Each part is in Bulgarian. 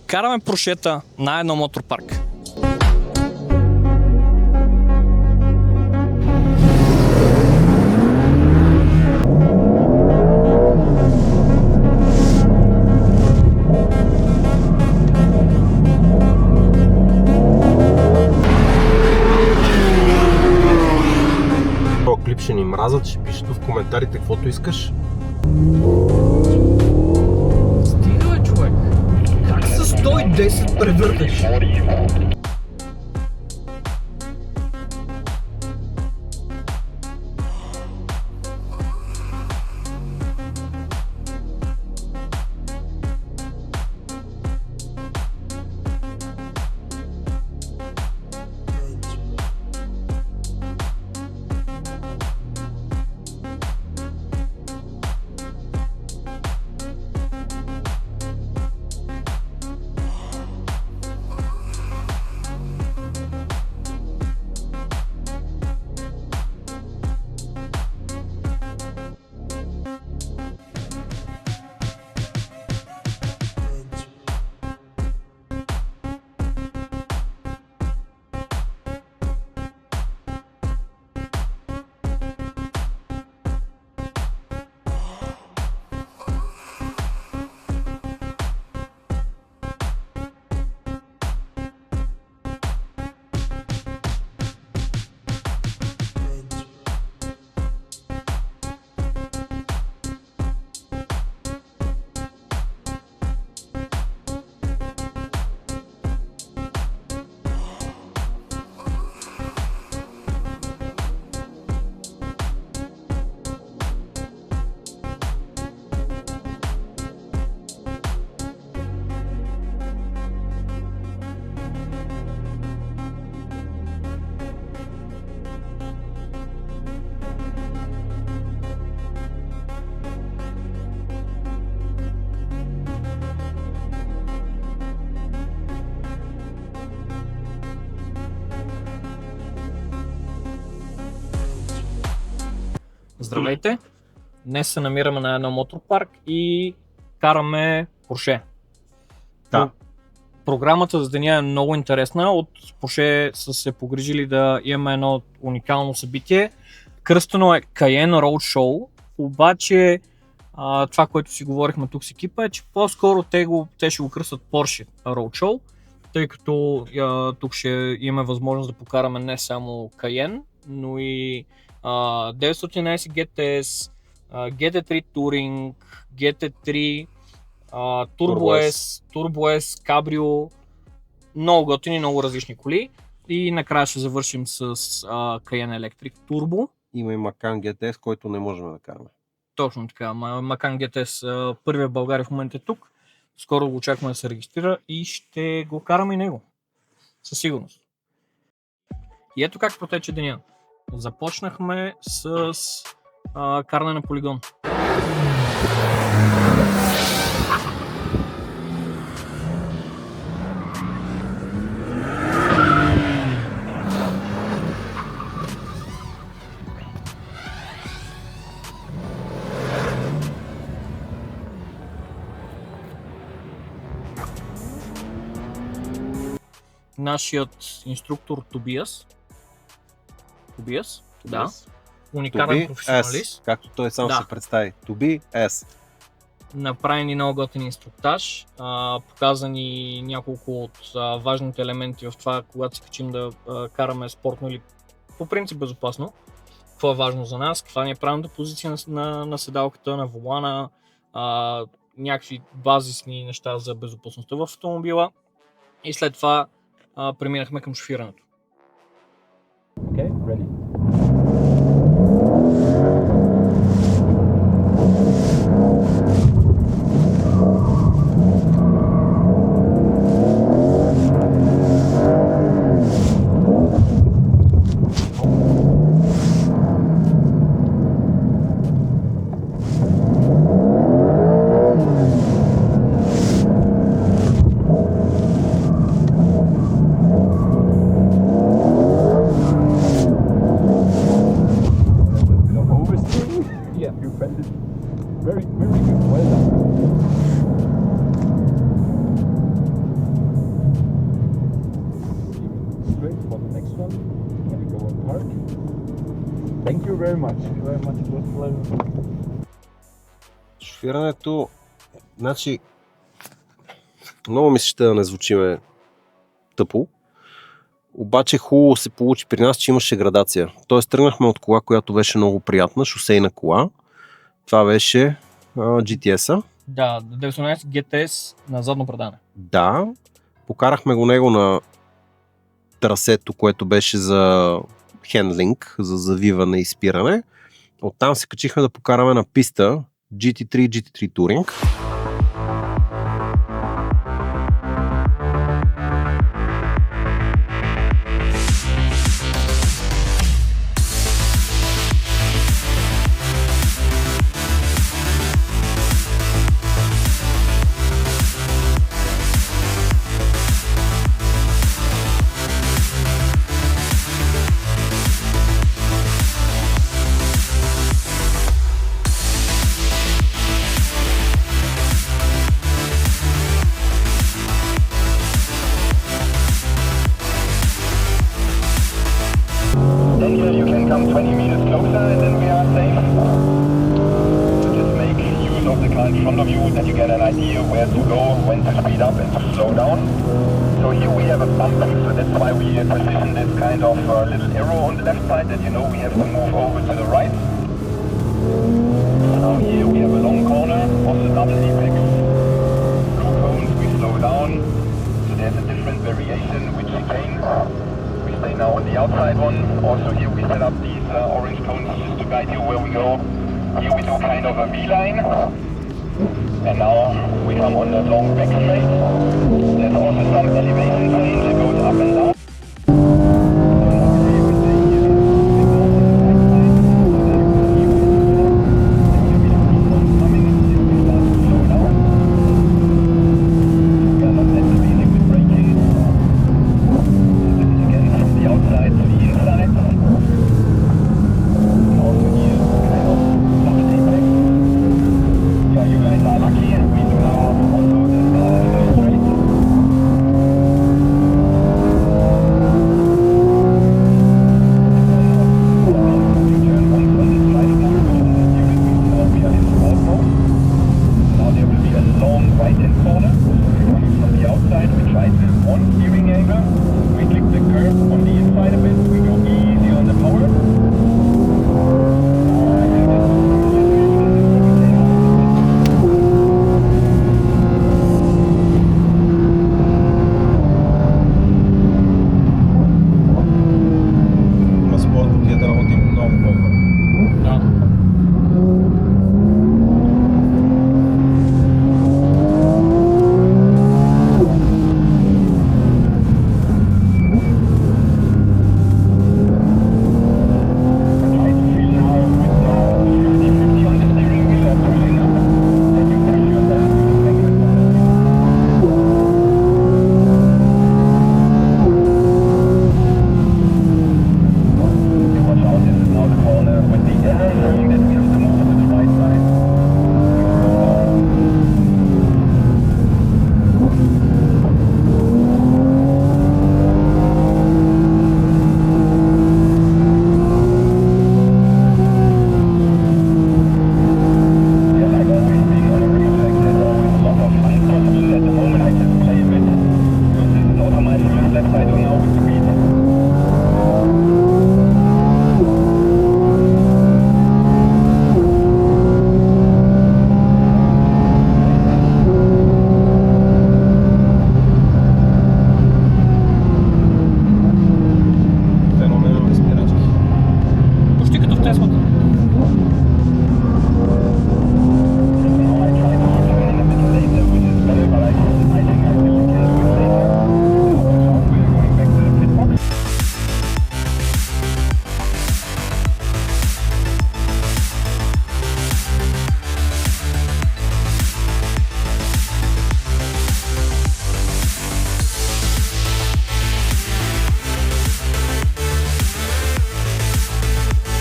Караме прошета на едно мотопарк. Този клип ще ни мразят, ще пишете в коментарите каквото искаш. Стига бе, човек! Как с 110 превърташ? Здравейте! Днес се намираме на едно мотопарк и караме Порше. Да. Програмата за деня е много интересна. От Порше са се погрижили да имаме едно уникално събитие. Кръстено е Cayenne Road Show, обаче това, което си говорихме тук с екипа е, че по-скоро те ще го кръстят Porsche Road Show, тъй като тук ще имаме възможност да покараме не само Cayenne, но и 911 GTS, GT3 Touring, GT3, Turbo S, Cabrio, много готини, много различни коли. И накрая ще завършим с Cayenne Electric Turbo. Има и Macan GTS, който не можем да караме. Точно така, Macan GTS, първия в България в момента е тук. Скоро го очакваме да се регистрира и ще го караме и него. Със сигурност. И ето как протече деня. Започнахме с каране на полигон. Нашият инструктор Тобиас, да, уникален професионалист, както той сам се представи. Тобиас. Направи ни много готин инструктаж, показа ни няколко от важните елементи в това, когато се качим да караме спортно или по принцип безопасно. Какво е важно за нас, каква ни е правилната позиция на седалката, на волана, някакви базисни неща за безопасността в автомобила и след това преминахме към шофирането. Okay, ready? very much. Very much. It was a pleasure. Шофирането, значи, много ми се ще да не звучиме тъпо, обаче хубаво се получи при нас, че имаше градация. Тоест тръгнахме от кола, която беше много приятна, шосейна кола. Това беше GTS-а. Да, 918 GTS на задно предане. Да, покарахме го него на трасето, което беше за хендлинг, за завиване и спиране. Оттам се качихме да покараме на писта GT3 Touring. You can come 20 meters closer and then we are safe. So just make use of the car in front of you, that you get an idea where to go, when to speed up and to slow down. So here we have a bump, so that's why we position this kind of little arrow on the left side, that you know we have to move over to the right. Now here we have a long corner, also double apex. Two cones, we slow down, so there's a different variation which chicane. Stay now on the outside one. Also here we set up these orange cones just to guide you where we go. Here we do kind of a V-line. And now we come on the long back straight. There's also some elevation change. It goes up and down.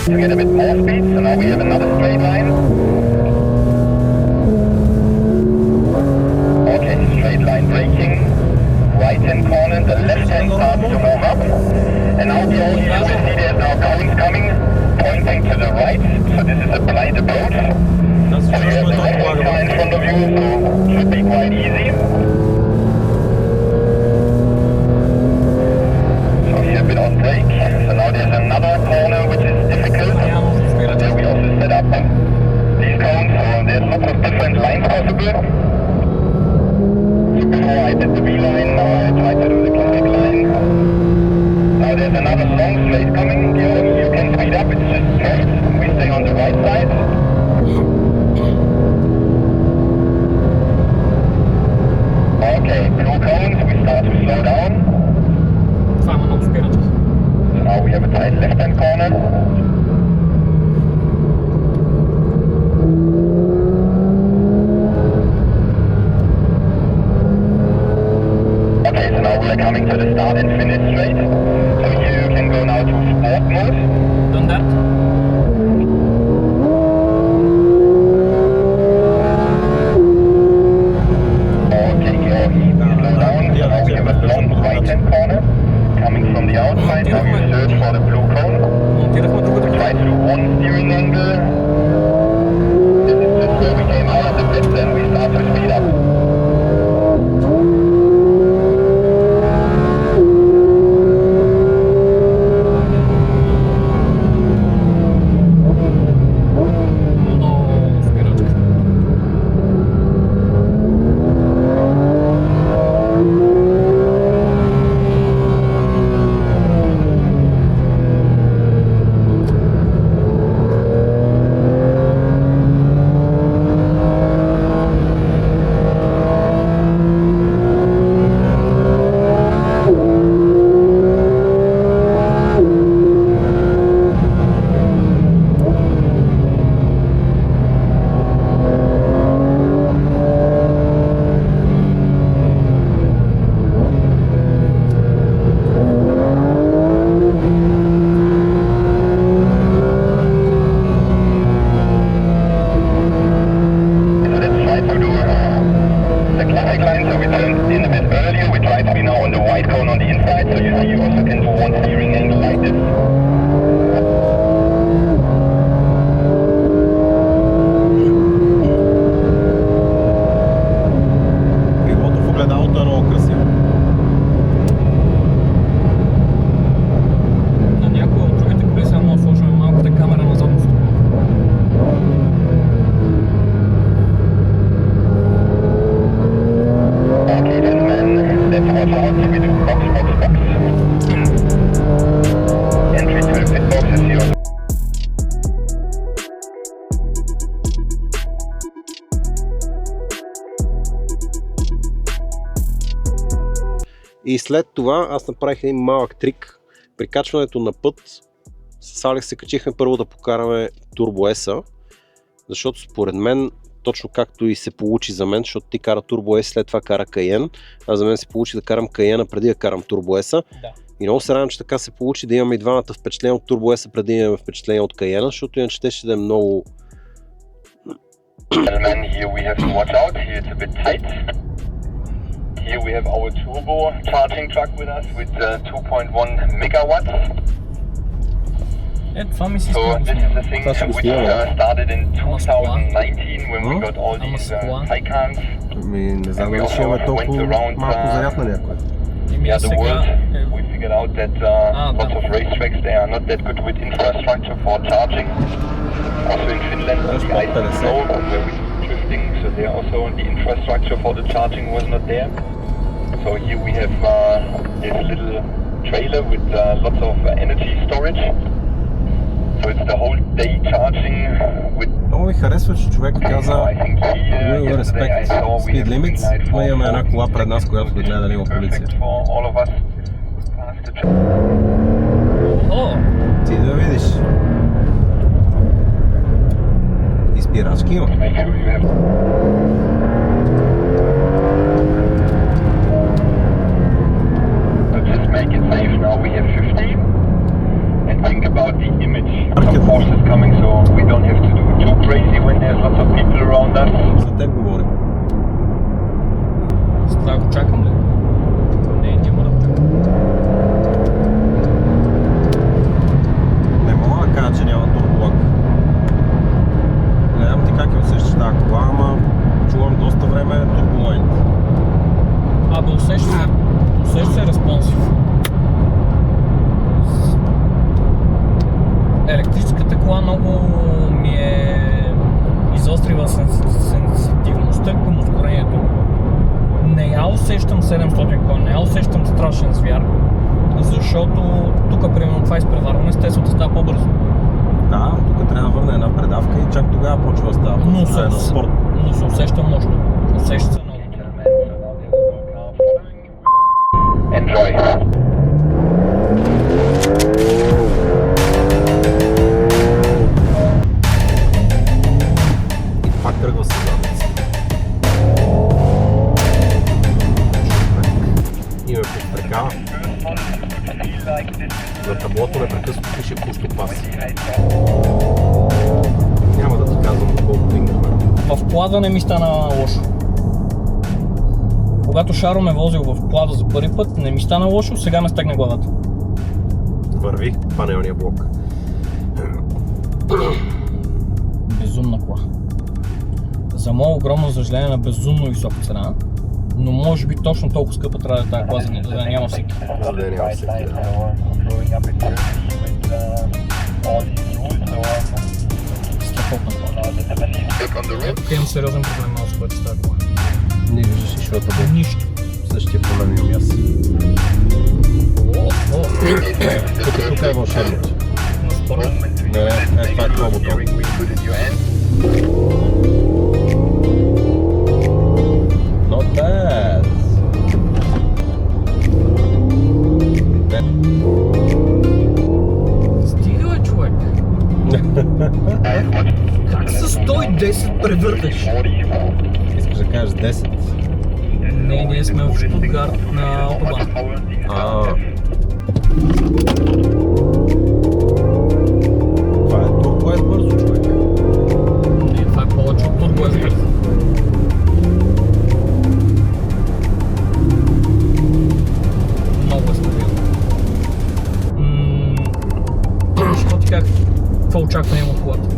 to get a bit more speed, so now we have another straight line. Okay, straight line braking, right hand corner, the left hand starts to move up, and now we only see there's now cones coming, pointing to the right, so this is a blind approach. Аз So you също have the ме reference предполагам. car in front of you, so it should be quite easy. So here a bit on brake. So now there's another corner which is difficult. Няма да спирате. There we also set up these cones, so there's lots of different lines possible. So before I did the V line, now I try to do the classic line. Now there's another long straight coming. You can speed up, it's just straight. We stay on the right side. Okay, blue cones, we start to slow down. Това има много спирачки. So now we have a tight left-hand corner. Okay, so now we're coming to the start and finish straight. So here you can go now to sport mode. Done that? Okay, here we slow down. So now we have a long right-hand corner. Coming from the outside, now you search for the blue cone. Монтирахме другата. Try to do one steering angle. This is just where we came out of the pit, then we start to speed up. Много спирачки. So let's try to do the classic line. So we turned in a bit earlier. We try to be now on the white cone on the inside. So you see you also can do one steering angle like this. Крилото в огледалото е много красиво. На някои от другите коли само да сложим малката камера на задното стъкло. Okay, gentlemen, let's watch out. We do box, box, box. Entry to the pit box is here. И след това аз направих един малък трик. При качването на път с Алекс се качихме първо да покараме Turbo S-а, защото според мен, точно както и се получи за мен, защото ти кара Turbo S, след това кара Cayenne, а за мен се получи да карам Cayenne преди да карам Turbo S-а. Да. И много се радвам, че така се получи да имаме и двамата впечатление от Turbo S-а преди да имаме впечатление от Cayenne, защото иначе те ще да е много... Gentlemen, here we have to watch out. Here it's a bit tight. Here we have our turbo charging truck with us with 2.1 megawatts. Това ми си So искам да this is снимам. the thing That's which what started in Ама с кола? 2019 when we Huh? got all Ама these с кола? Taycans. Не знам And we дали ще also имаме went толкова around, малко заряд на някой. Еми Yeah, the сега... world. We figured out that lots of racetracks they are not that good with infrastructure for charging. Also in Finland, That's the ice not is bad, snow where we do drifting, so there also the infrastructure for the charging was not there. So here we have this little trailer with lots of energy storage. So it's the whole day charging with. Много ми харесва, че човек каза I think Will yesterday I respect saw we speed have limits, green light но for имаме една 40 кола пред нас, която да гледа дали има полиция. Perfect for all of us. Past the О! Ти да видиш. И спирачки има. make sure you have. So just make it safe. Now we have 15. And think about the image of forces coming, so we don't have to do too crazy when there's lots of people around us. За теб говорим. С това го чакам ли? Не, няма да чакам. Не мога да кажа, че няма турбо. Усеща се респонсив. Електрическата кола много ми е изострила сенситивността към ускорението. Не я усещам 700 кон, не я усещам страшен звяр, защото тук, примерно, това изпреварване, естествено става по-бързо. Да, тук трябва да върне една предавка и чак тогава почва да става на спорт. Но се усеща мощно. Усеща се много. Enjoy. И пак тръгва се задница. И ме подстрекава. На таблото непрекъснато пише пусто пас. Няма да ти казвам колко дигнахме. В плада не ми стана лошо. Когато Шаро ме возил в плада за първи път, не ми стана лошо, сега ме стегна главата. Върви панелния блок. Безумна кола. За мое огромно съжаление на безумно висока цена, но може би точно толкова скъпа трябва да е тази кола, за да няма всеки. За да няма всеки. Страхотна кола. Тук имам сериозен проблем с който с тази кола. Не виждаш ли шилата блок? Нищо. Същия проблем имам аз. Тук е вълшебното. На спора. Не, това е това бутон. Not bad. Стига бе, човек. Как с 110 превърташ? Искаш да кажеш 10? Не, ние сме в Штутгарт на автобан. Това е турбо е бързо, човек. Не, това е повече от турбо е бързо. Много е стабилно. Защо ти как? Това очакване има от колата?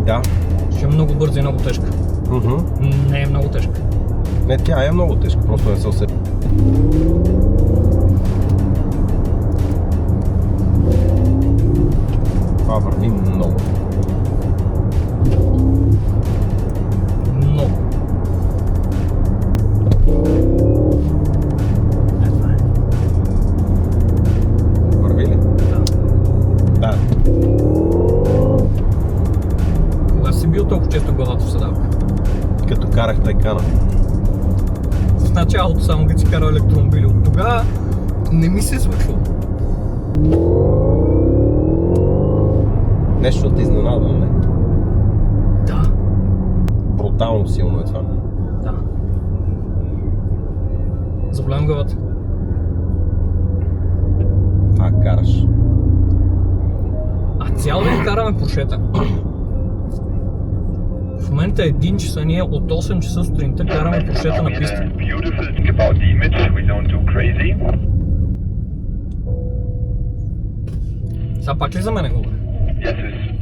Да. Ще е много бърза и много тежка. Не е много тежка. Не, тя е много тежка, просто не се усеща. Това върви много. Много. Върви ли? Да. Кога си бил толкова често главата в седалка? Като карах Тайкана. В началото само като си карал електромобили. От тогава не ми се е случвало. Нещо да те изненадва, не? Да. Брутално силно е това. Да. Заболявам главата. А, караш. А цял ден караме пуршета. В момента е 1 часа, ние от 8 часа сутринта караме пуршета на писта. Сега пак ли за мене говори? Yes,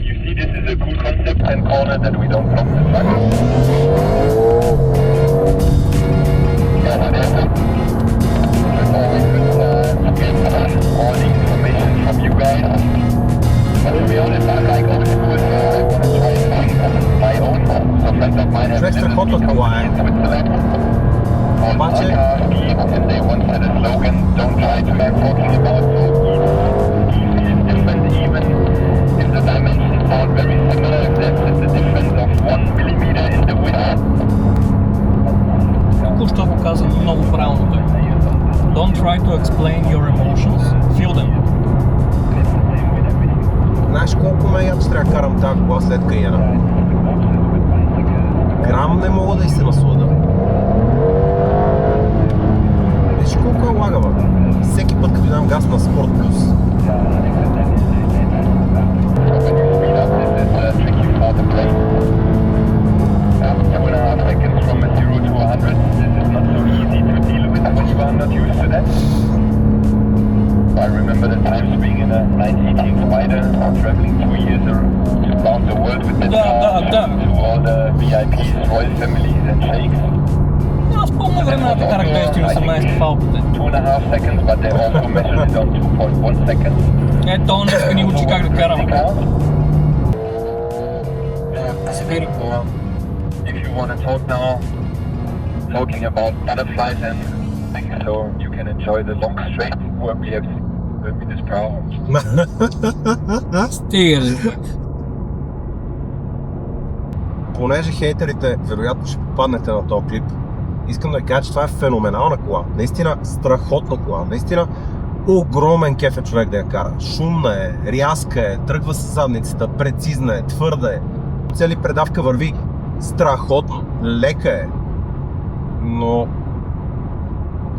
you see this is a cool concept and corner that we don't block the truck. Before we could get all the information from you guys. But to be honest, I'm like old school, so I want to try things on my own. So friends of mine have Човек, страхотна кола е. Обаче... and they once had a slogan, don't try to be talking about so easy is different even if the dimensions sound very similar, if there's a difference of 1 millimeter in the width. Току-що го каза много правилно той. Don't try to explain your emotions, feel them. Знаеш колко ме яд, че трябва да карам тази кола след Кайена? Грам не мога да и се наслада. Виж колко е лагава. Всеки път като дам газ на Sport Plus. I remember the times being in a 918 Spider, traveling 2 years around the world with that car, Да. to all the VIPs, royal families and sheikhs. Аз помня времената карах 218 в Алпите. 2.5 seconds, but they also measured it on 2.1 seconds. Ето, днеска ни учи как да карам. That's very cool. If you want to talk now, talking about butterflies and things, so you can enjoy the long straight where we have this problem. Стига. Понеже хейтерите вероятно ще попаднете на този клип, искам да ви кажа, че това е феноменална кола. Наистина страхотна кола. Наистина огромен кеф е човек да я кара. Шумна е, рязка е, тръгва с задницата, прецизна е, твърда е. Цели предавка върви страхотно, лека е. Но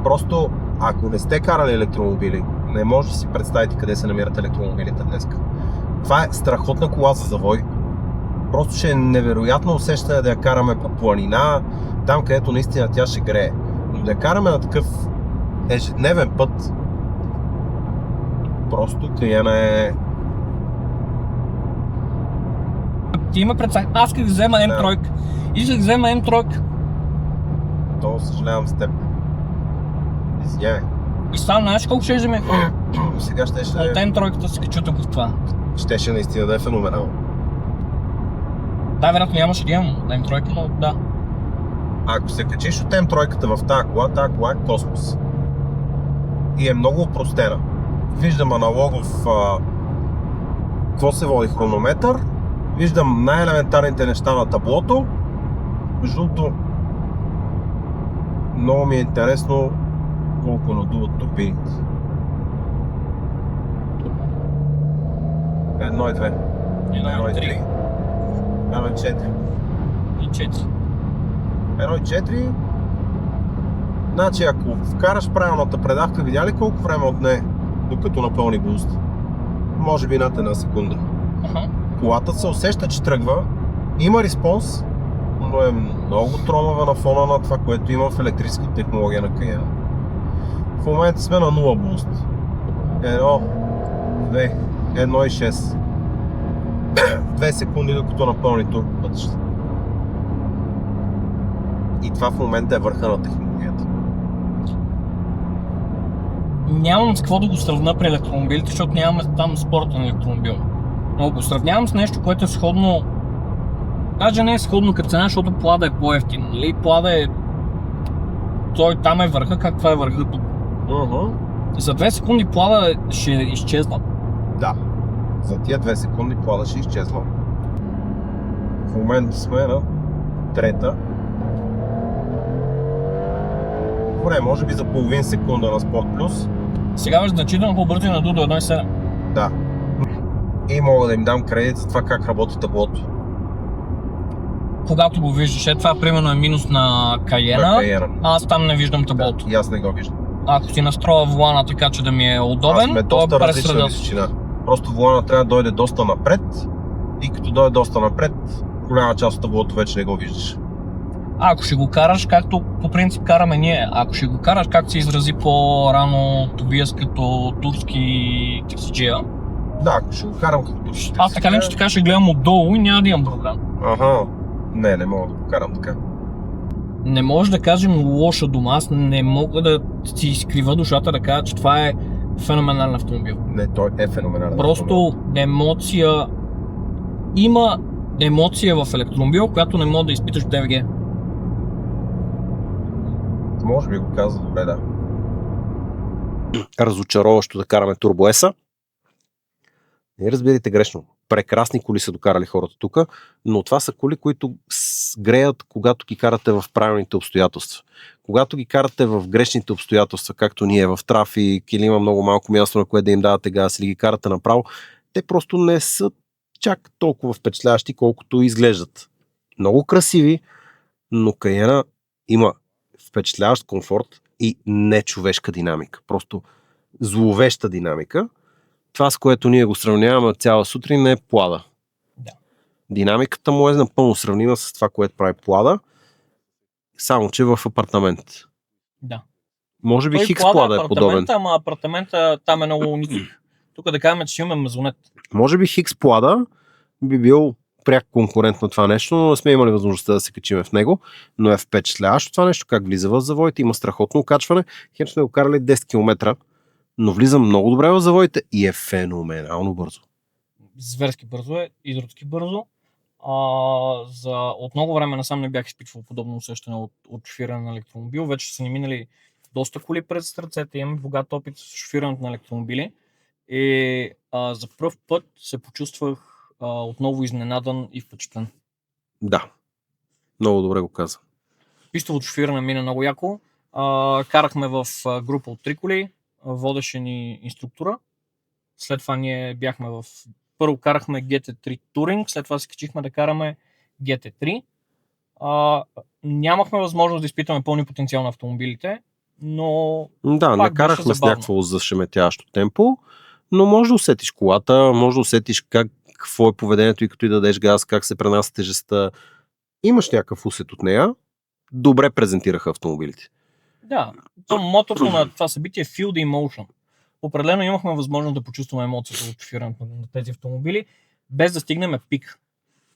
просто ако не сте карали електромобили, не може да си представите къде се намират електромобилите днес. Това е страхотна кола за завой. Просто ще е невероятно усещане да я караме по планина, там където наистина тя ще грее. Но да я караме на такъв ежедневен път, просто Cayenne е... Ти има представа. Аз как взема М3 и ще взема М3 То съжалявам с теб. Извинявай. и сам знаеш колко ще вземе Сега от щеше М3 се качута в това. наистина да е феноменално. Да, вероятно нямаше да имам М3, но да. Ако се качиш от М3 в тази кола е космос. И е много опростена. Виждам аналогов какво се води хронометър, виждам най-елементарните неща на таблото. Между другото, много ми е интересно колко надуват турбините. 1 и 2. 1 и 3. 1 и 4. И 4. 1 и 4. Значи, ако вкараш правилната предавка, видя ли колко време отне, докато напълни буст? Може би над 1 секунда. Колата се усеща, че тръгва, има респонс, но е много тромава на фона на това, което има в електрическа технология на Cayenne. В момента сме на 0 буст. 1, 2, 1 и 6. 2 секунди, докато напълни турбопътища. И това в момента е върха на технологията. Нямам с какво да го сравня при електромобилите, защото нямаме там спортен електромобил. Но го сравнявам с нещо, което е сходно. Даже не е сходно като цена, защото Плада е по-евтин. Нали? Плада е... Той там е върха, как това е върха тук. За 2 секунди Плада ще изчезна. Да. За тия 2 секунди Плада ще изчезва. В момента сме на 3-та. Добре, може би за половин секунда на Sport Plus. Сега вече значително по-бързо и наду до 1.7. Да. И мога да им дам кредит за това как работи таблото. Когато го виждаш, това примерно е минус на Cayenne, аз там не виждам таблото. И аз не го виждам. Ако си настроя волана така, че да ми е удобен, сме доста различна височина. Просто волана трябва да дойде доста напред и като дойде доста напред, голяма част от таблото вече не го виждаш. Ако ще го караш, както по принцип караме ние, ако ще го караш, както се изрази по-рано Тобиас като турски таксиджия. Да, ако ще го карам като турски таксиджия. Аз така ли, че така ще гледам отдолу и няма да имам проблем. Не мога да го карам така. Не може да кажем лоша дума, аз не мога да си изкрива душата да кажа, че това е феноменален автомобил. Не, той е феноменален. Просто емоция, има емоция в електромобил, която не може да изпиташ в DVG. Може би го каза добре, да. Разочароващо да караме Turbo S-а. Не разбирайте грешно. Прекрасни коли са докарали хората тук, но това са коли, които греят, когато ги карате в правилните обстоятелства. Когато ги карате в грешните обстоятелства, както ние в трафик или има много малко място, на което да им давате газ или ги карате направо, те просто не са чак толкова впечатляващи, колкото изглеждат. Много красиви, но Cayenne има впечатляващ комфорт и нечовешка динамика. Просто зловеща динамика. Това, с което ние го сравняваме цяла сутрин, е Плада. Да. Динамиката му е напълно сравнима с това, което прави Плада, само че в апартамент. Да. Може би Хикс Плада е подобен. Ама апартамента там е много нисък. Тук да кажем, че имаме мазонет. Може би Хикс Плада би бил пряк конкурент на това нещо, но не сме имали възможността да се качим в него, но е впечатляващо това нещо, как влиза в завоите, има страхотно окачване, хем сме го карали 10 км, но влиза много добре в завоите и е феноменално бързо. Зверски бързо е, идиотски бързо. От много време насам не бях изпитвал подобно усещане от шофиране на електромобил. Вече са ни минали доста коли през ръцете, имам богат опит с шофирането на електромобили. И за пръв път се почувствах отново изненадан и впечатлен. Да, много добре го каза. Пистовото шофиране мина много яко. Карахме в група от 3 коли, водеше ни инструктора. След това ние бяхме първо карахме GT3 Touring, след това се качихме да караме GT3. Нямахме възможност да изпитаме пълни потенциал на автомобилите, но да, не карахме с някакво зашеметяващо темпо, но може да усетиш колата, може да усетиш какво е поведението и като и да дадеш газ, как се пренася тежестта. Имаш някакъв усет от нея. Добре презентираха автомобилите. Да, мотото на това събитие е Feel the Emotion. Определено имахме възможност да почувстваме емоцията от шофирането на тези автомобили, без да стигнем пик.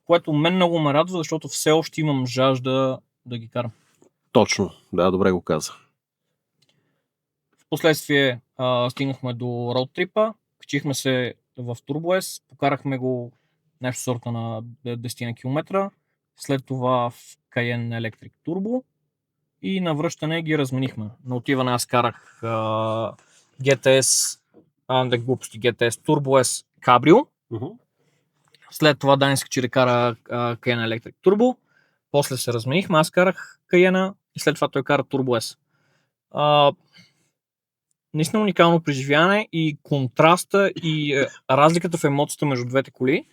Което мен много ме радва, защото все още имам жажда да ги карам. Точно, да, добре го каза. Впоследствие стигнахме до роудтрипа, качихме се в Turbo S, покарахме го нещо сорта на 10 на км, след това в Cayenne Electric Turbo и на връщане ги разменихме. На отиване аз карах GTS, GTS Turbo S Cabrio. След това Дани скачи да кара Cayenne Electric Turbo. После се разменихме, аз карах Cayenne и след това той кара Turbo S. Наистина уникално преживяване и контраста и разликата в емоцията между двете коли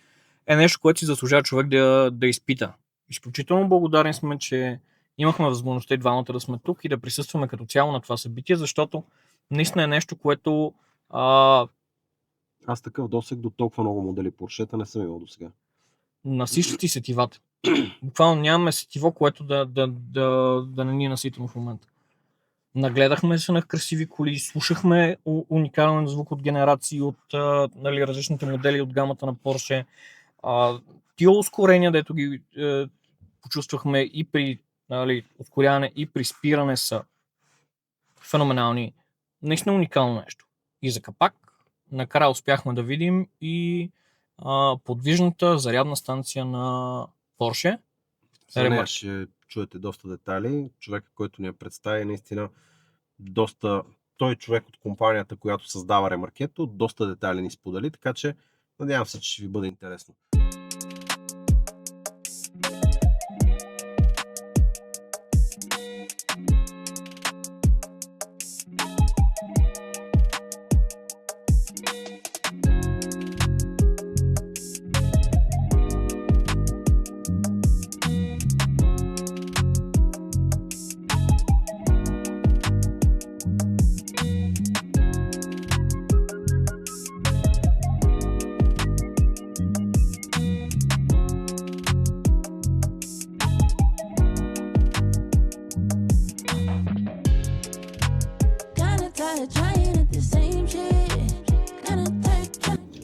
е нещо, което си заслужава човек да изпита. Изключително благодарен сме, че имахме възможността и двамата да сме тук и да присъстваме като цяло на това събитие, защото наистина е нещо, което... Аз такъв досег до толкова много модели Поршета не съм имал до сега. Насищат и сетивата. Буквално нямаме сетиво, което да не ни е наситено в момента. Нагледахме се на красиви коли, слушахме уникален звук от генерации, от различните модели от гамата на Porsche. Тия ускорения, дето ги почувствахме и при ускоряване, и при спиране са феноменални. Наистина уникално нещо. И за капак накрая успяхме да видим и подвижната зарядна станция на Porsche. За нея ще чуете доста детайли. Човекът, който ни я представи, наистина той човек от компанията, която създава ремаркето, доста детайли ни сподели, така че надявам се, че ще ви бъде интересно.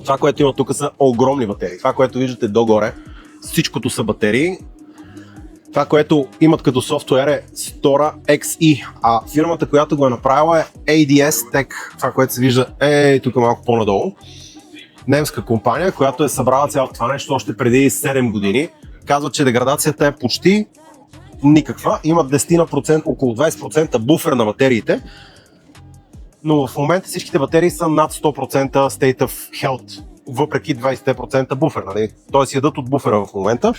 Това, което има тук са огромни батерии. Това, което виждате догоре, всичкото са батерии. Това, което имат като софтуер е Stora XE, а фирмата, която го е направила е ADS Tech. Това, което се вижда тук малко по-надолу. Немска компания, която е събрала цялото това нещо още преди 7 години. Казва, че деградацията е почти никаква. Имат 10%, около 20% буфер на батериите. Но в момента всичките батерии са над 100% state of health, въпреки 20% буфер. Нали? Тоест ядат от буфера в момента.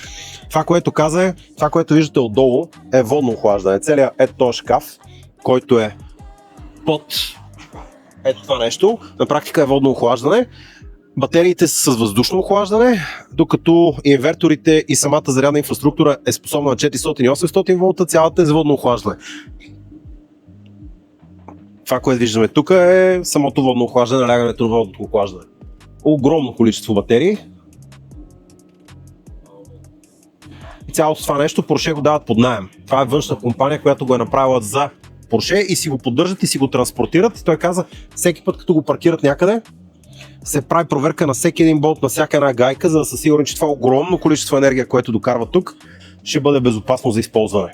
Това, което каза е, това, което виждате отдолу е водно охлаждане. Целият този шкаф, който е под това нещо, на практика е водно охлаждане. Батериите са с въздушно охлаждане, докато инверторите и самата зарядна инфраструктура е способна на 400 и 800 волта, цялата е за водно охлаждане. Това, което виждаме тук е самото водно охлаждане, налягането на водното охлаждане. Огромно количество батерии. И цялото това нещо Porsche го дават под наем. Това е външна компания, която го е направила за Porsche и си го поддържат и си го транспортират. И той каза, всеки път като го паркират някъде, се прави проверка на всеки един болт, на всяка една гайка, за да са сигурни, че това огромно количество енергия, което докарва тук, ще бъде безопасно за използване.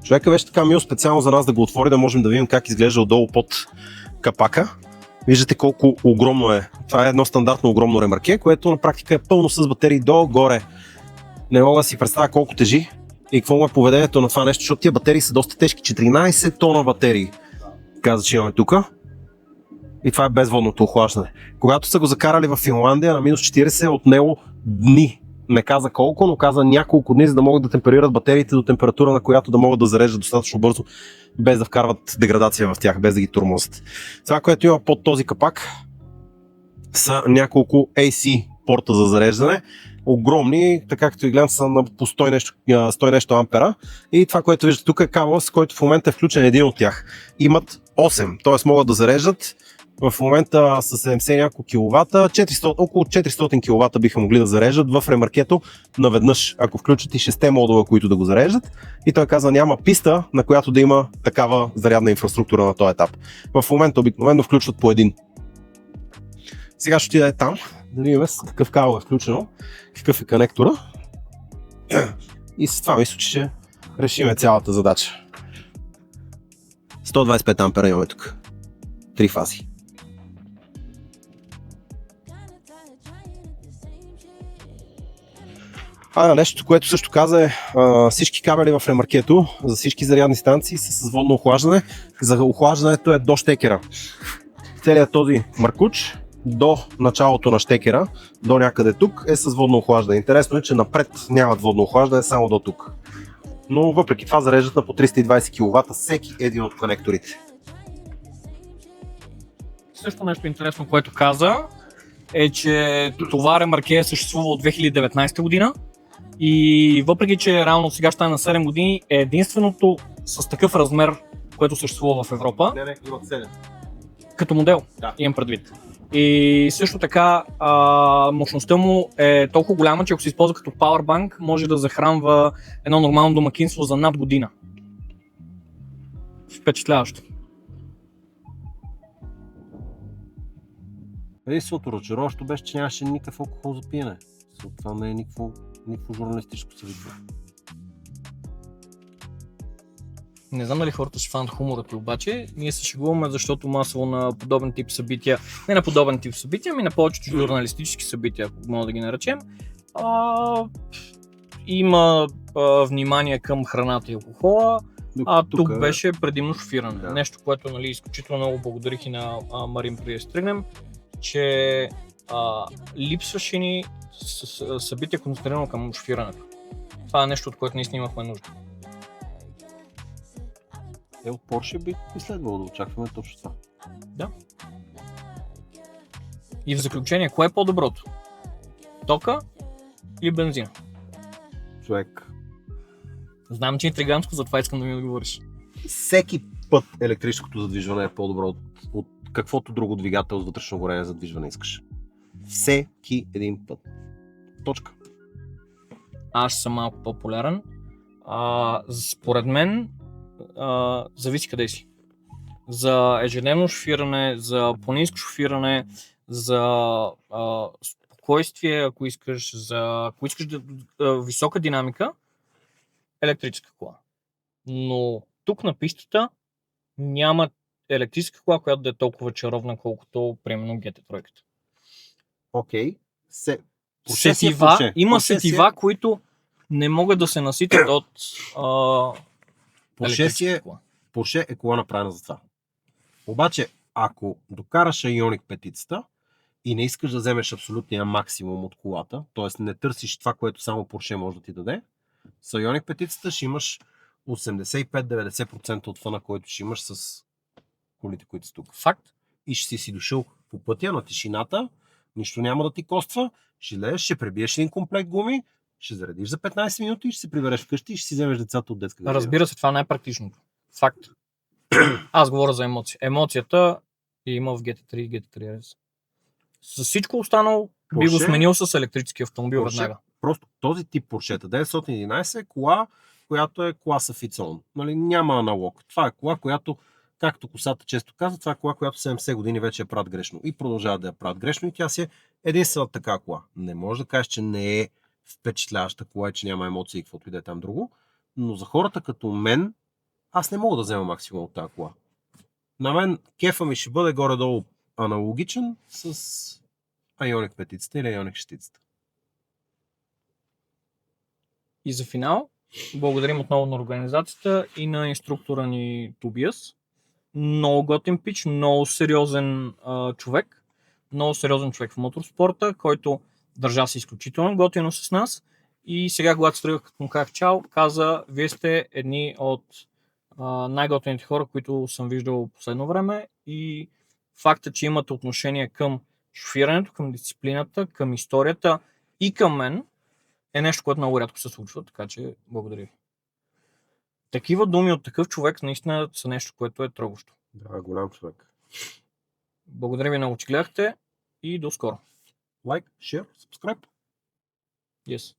Човека беше така мил специално за нас да го отвори, да можем да видим как изглежда отдолу под капака. Виждате колко огромно е. Това е едно стандартно огромно ремарке, което на практика е пълно с батерии долу-горе. Не мога да си представя колко тежи и какво е поведението на това нещо, защото тия батерии са доста тежки. 14 тона батерии, каза, че имаме тук. И това е безводното охлаждане. Когато са го закарали в Финландия на минус 40, от него дни. Не каза колко, но каза няколко дни, за да могат да темперират батериите до температура, на която да могат да зареждат достатъчно бързо, без да вкарват деградация в тях, без да ги турмозят. Това, което има под този капак, са няколко AC порта за зареждане. Огромни, така както и гледам, са на по 100 нещо ампера. И това, което виждате тук е кабел, с който в момента е включен един от тях. Имат 8, т.е. могат да зареждат. В момента са 70 няколко киловата, около 400 киловата биха могли да зареждат в ремаркето наведнъж, ако включат и 6 модула, които да го зареждат. И той каза, няма писта, на която да има такава зарядна инфраструктура на този етап. В момента обикновено включват по един. Сега ще отида там, да видим с какъв кабел е включено, какъв е конектора. И с това мисля, че ще решим цялата задача. 125 ампера имаме тук. 3 фази. Нещо, което също каза е, всички кабели в ремаркето за всички зарядни станции са с водно охлаждане. За охлаждането е до щекера. Целият този маркуч до началото на щекера, до някъде тук, е с водно охлаждане. Интересно е, че напред нямат водно охлаждане, само до тук. Но въпреки това зареждат на по 320 кВт всеки един от конекторите. Също нещо интересно, което каза, е, че това ремарке е съществува от 2019 година и въпреки, че реално сега ще е на 7 години, е единственото с такъв размер, което съществува в Европа. Не, имат 7. Като модел, да. Имам предвид. И също така мощността му е толкова голяма, че ако се използва като Powerbank, може да захранва едно нормално домакинство за над година. Впечатляващо. Единственото разочароващо беше, че нямаше никакъв алкохол за пиене. Това не е никакво журналистическо събитие. Не знам дали хората ще фанат хумора ти, обаче ние се шегуваме, защото масово на подобен тип събития, не на подобен тип събития, ами на повечето журналистически събития, ако мога да ги наречем, има внимание към храната и алкохола, тук беше предимно шофиране. Да. Нещо, което изключително много благодарих и на Марин преди да се тръгнем, че липсваше ни събитие концентрирано към шофирането. Това е нещо, от което наистина имахме нужда. От Porsche би следвало да очакваме точно това. Да. И в заключение, кое е по-доброто? Тока или бензина? Човек. Знам, че е интригантско, затова искам да ми отговориш. Всеки път електрическото задвижване е по-добро от каквото друго двигател с вътрешно горене задвижване искаш. Всеки един път. Точка. Аз съм малко по-популярен. Според мен зависи къде си. За ежедневно шофиране, за планинско шофиране, за спокойствие, ако искаш висока динамика, електрическа кола. Но тук на пистата няма електрическа кола, която да е толкова чаровна, колкото примерно GT3. Окей. Има сетива, които не могат да се наситят от Porsche е кола направена за това. Обаче, ако докараш Ioniq 5 и не искаш да вземеш абсолютния максимум от колата, т.е. не търсиш това, което само Porsche може да ти даде, с Ioniq 5 ще имаш 85-90% от фъна, който ще имаш с колите, които са тук. Факт. И ще си дошъл по пътя на тишината, нищо няма да ти коства, ще лееш, ще пребиеш един комплект гуми, ще заредиш за 15 минути и ще се прибереш вкъщи и ще си вземеш децата от детска градина. Разбира се, това не е практичното. Факт. Аз говоря за емоция. Емоцията има в GT3 и GT3 RS. С всичко останало Porsche, би го сменил с електрически автомобил веднага. Просто този тип Porsche 911 е кола, която е класа of its own. Нали, няма аналог. Това е кола, която, както косата често казва, това е кола, която 70 години вече я правят грешно. И продължава да я правят грешно и тя си е единствена така кола. Не може да кажеш, че не е впечатляваща кола и че няма емоции и каквото и да е там друго, но за хората като мен, аз не мога да взема максимум от тази кола. На мен кефа ми ще бъде горе-долу аналогичен с Ioniq 5 или Ioniq 6. И за финал, благодарим отново на организацията и на инструктора ни Тобиас. Много готин пич, много сериозен човек. Много сериозен човек в моторспорта, който държа се изключително готино с нас. И сега, когато тръгвах, като му казах чао, каза, вие сте едни от най-готените хора, които съм виждал последно време, и факта, че имате отношение към шофирането, към дисциплината, към историята и към мен е нещо, което много рядко се случва, така че благодаря ви. Такива думи от такъв човек наистина са нещо, което е трогващо. Да, голям човек. Благодаря ви много, че гледахте и до скоро. Like, share, subscribe. Yes.